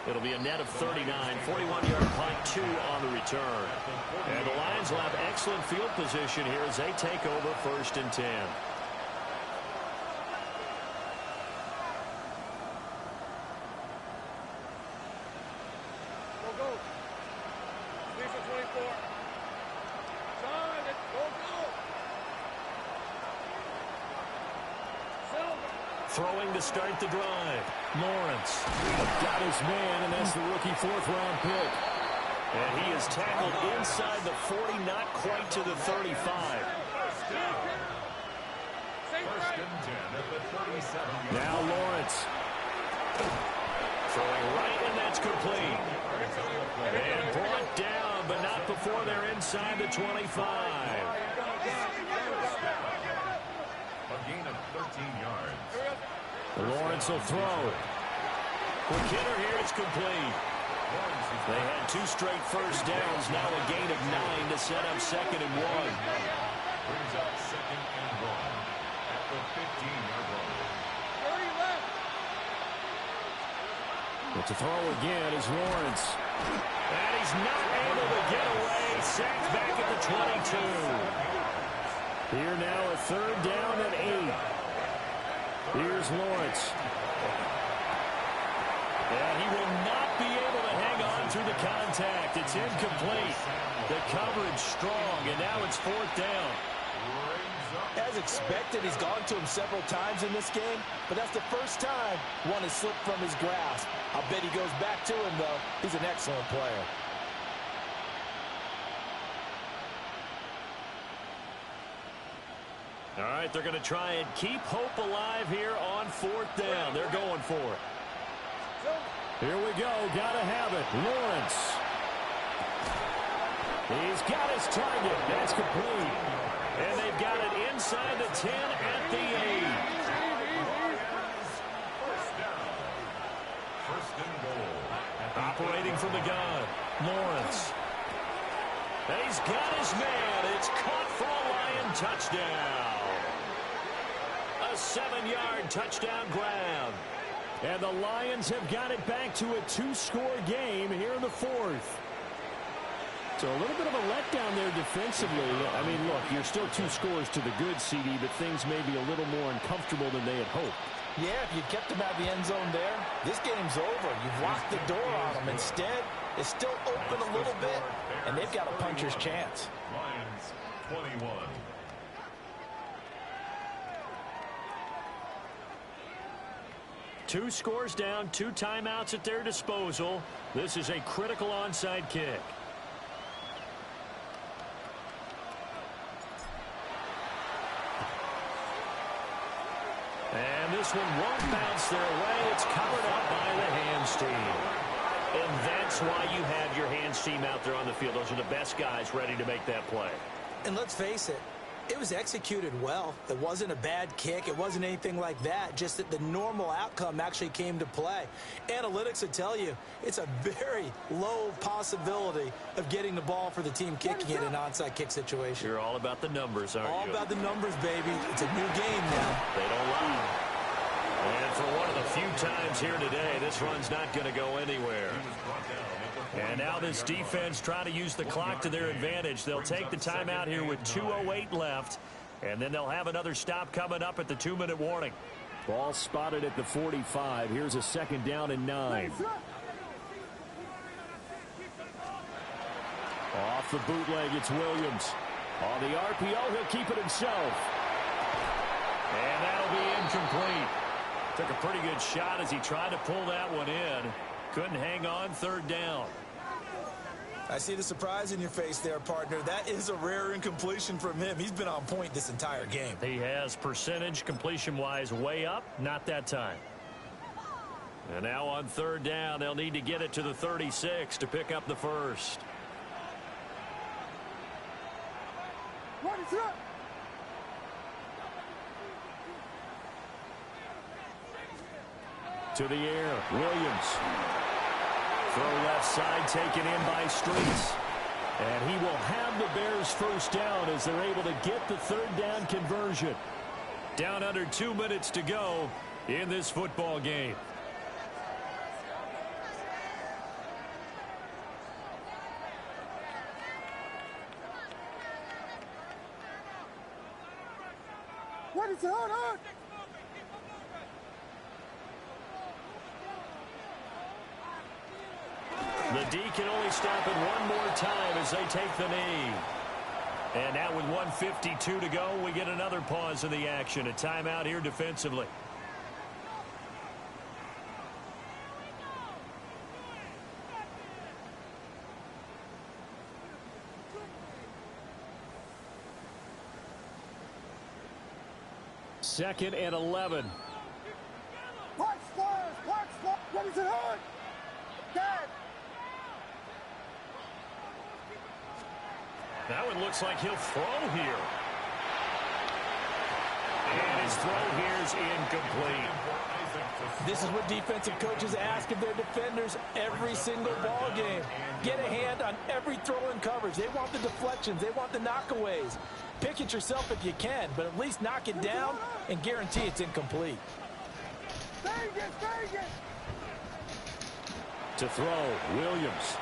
It'll be a net of 39, 41-yard punt, 2 on the return. And the Lions will have excellent field position here as they take over 1st and 10. Go, go. Defense 24. John, go, go. Silver. Throwing to start the drive. Lawrence got his man, and that's the rookie 4th-round pick. And he is tackled inside the 40, not quite to the 35. Now Lawrence. Throwing right, and that's complete. And brought down, but not before they're inside the 25. A gain of 13 yards. Lawrence will throw. Quick hitter here, it's complete. They had 2 straight first downs, now a gain of 9 to set up 2nd and 1. Brings up 2nd and 1 at the 15-yard line. But to throw again is Lawrence. And he's not able to get away. Sacked back at the 22. Here now a 3rd down and 8. Here's Lawrence. And he will not be able to hang on through the contact. It's incomplete. The coverage strong, and now it's 4th down. As expected, he's gone to him several times in this game, but that's the first time one has slipped from his grasp. I'll bet he goes back to him, though. He's an excellent player. All right, they're going to try and keep hope alive here on 4th down. They're going for it. Here we go. Got to have it. Lawrence. He's got his target. That's complete. And they've got it inside the 10 at the 8. First and goal. Operating from the gun. Lawrence. He's got his man. It's caught for a Lion touchdown. A 7-yard touchdown grab. And the Lions have got it back to a 2-score game here in the 4th. So a little bit of a letdown there defensively. I mean, look, you're still 2 scores to the good, CD, but things may be a little more uncomfortable than they had hoped. Yeah, if you kept them out of the end zone there, this game's over. You've locked the door on them. Instead, it's still open a little bit, and they've got a puncher's chance. Lions 21. 2 scores down, 2 timeouts at their disposal. This is a critical onside kick. And this one won't bounce their way. It's covered up by the hands team. And that's why you have your hands team out there on the field. Those are the best guys ready to make that play. And let's face it, it was executed well. It wasn't a bad kick. It wasn't anything like that. Just that the normal outcome actually came to play. Analytics would tell you it's a very low possibility of getting the ball for the team kicking it in an onside kick situation. You're all about the numbers, aren't you? All about the numbers, baby. It's a new game now. They don't lie. And for one of the few times here today, this run's not going to go anywhere. And now this defense trying to use the clock to their advantage. They'll take the timeout here with 2:08 left, and then they'll have another stop coming up at the 2-minute warning. Ball spotted at the 45. Here's a 2nd down and 9. Off the bootleg, it's Williams. On the RPO, he'll keep it himself. And that'll be incomplete. Took a pretty good shot as he tried to pull that one in. Couldn't hang on, 3rd down. I see the surprise in your face there, partner. That is a rare incompletion from him. He's been on point this entire game. He has percentage completion-wise way up, not that time. And now on 3rd down, they'll need to get it to the 36 to pick up the first. What is up? To the air, Williams. Throw left side taken in by Streets. And he will have the Bears first down as they're able to get the 3rd down conversion. Down under 2 minutes to go in this football game. What is it? Hold on. The D can only stop it one more time as they take the knee. And now with 1:52 to go, we get another pause in the action. A timeout here defensively. Second and 11. Watch flyers. Watch flyers. What is it on? Dad. That one looks like he'll throw here. And his throw here is incomplete. This is what defensive coaches ask of their defenders every single ball game. Get a hand on every throw in coverage. They want the deflections. They want the knockaways. Pick it yourself if you can, but at least knock it down and guarantee it's incomplete. Vegas, Vegas. To throw, Williams.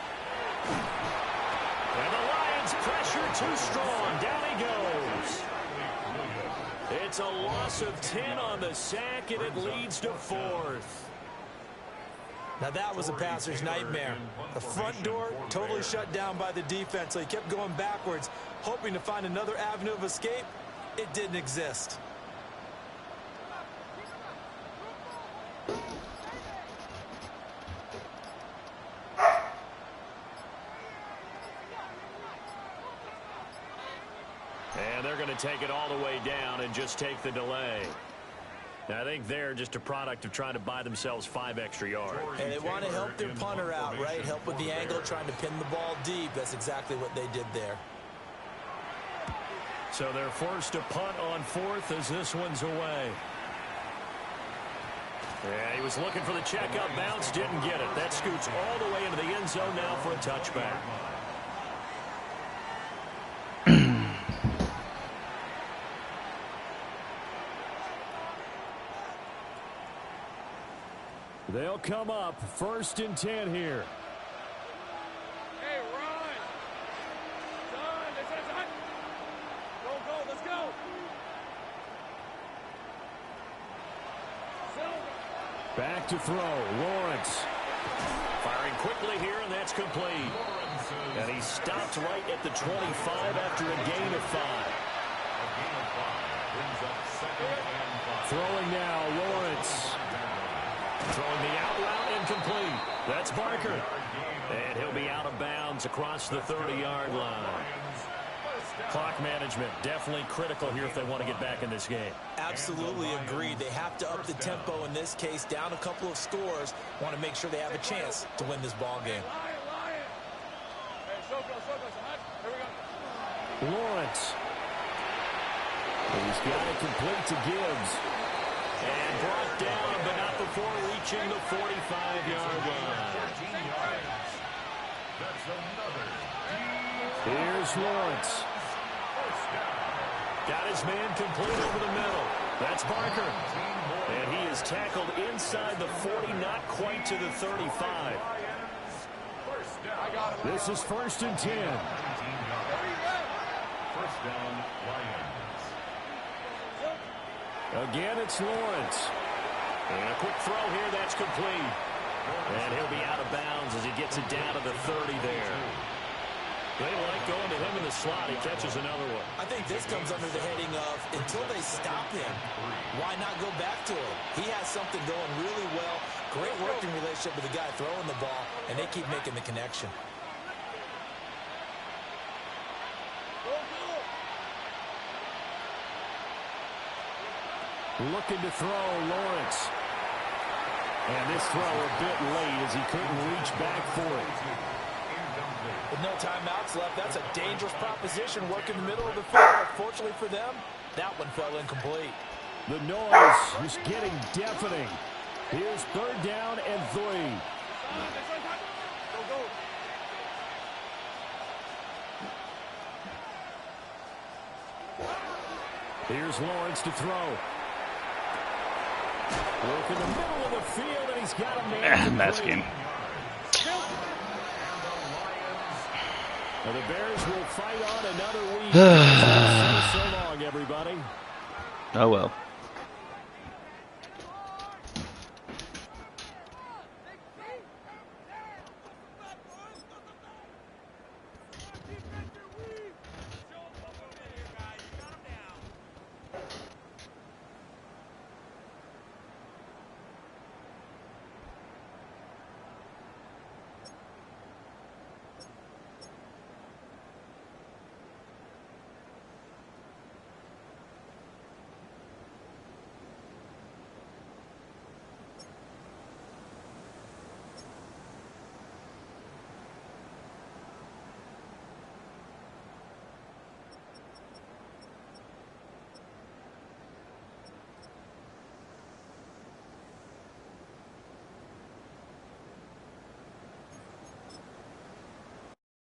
And the Lions pressure too strong. Down he goes. It's a loss of 10 on the sack, and it leads to 4th. Now that was a passer's nightmare. The front door totally shut down by the defense, so he kept going backwards, hoping to find another avenue of escape. It didn't exist. And they're going to take it all the way down and just take the delay. Now, I think they're just a product of trying to buy themselves 5 extra yards. And they want to help their punter out, right? Help with the angle, trying to pin the ball deep. That's exactly what they did there. So they're forced to punt on 4th as this one's away. Yeah, he was looking for the checkup bounce, didn't get it. That scoots all the way into the end zone now for a touchback. They'll come up 1st and 10 here. Hey, Ron. John, this is hot. Go, let's go. Silver. Back to throw, Lawrence. Firing quickly here, and that's complete. And he stopped right at the 25 after a gain of 5. Brings up 2nd and 5. Throwing now, Lawrence. Throwing the out route incomplete. That's Barker. And he'll be out of bounds across the 30-yard line. Clock management, definitely critical here if they want to get back in this game. Absolutely agreed. They have to up the tempo in this case, down a couple of scores. Want to make sure they have a chance to win this ball game. Lawrence. He's got it complete to Gibbs. And brought down, but not before reaching the 45-yard line. Here's Lawrence. Got his man complete over the middle. That's Barker. And he is tackled inside the 40, not quite to the 35. This is 1st and 10. First down, Lions. Again, it's Lawrence. And a quick throw here, that's complete. And he'll be out of bounds as he gets it down to the 30 there. They like going to him in the slot. He catches another one. I think this comes under the heading of until they stop him, why not go back to him? He has something going really well. Great working relationship with the guy throwing the ball, and they keep making the connection. Looking to throw, Lawrence. And this throw a bit late as he couldn't reach back for it. With no timeouts left, that's a dangerous proposition. Work in the middle of the field. Fortunately for them, that one fell incomplete. The noise is getting deafening. Here's 3rd down and 3. Here's Lawrence to throw. Work in the middle of the field, and he's got a man. That's game. Well, the Bears will fight on another week. So long, everybody. Oh, well.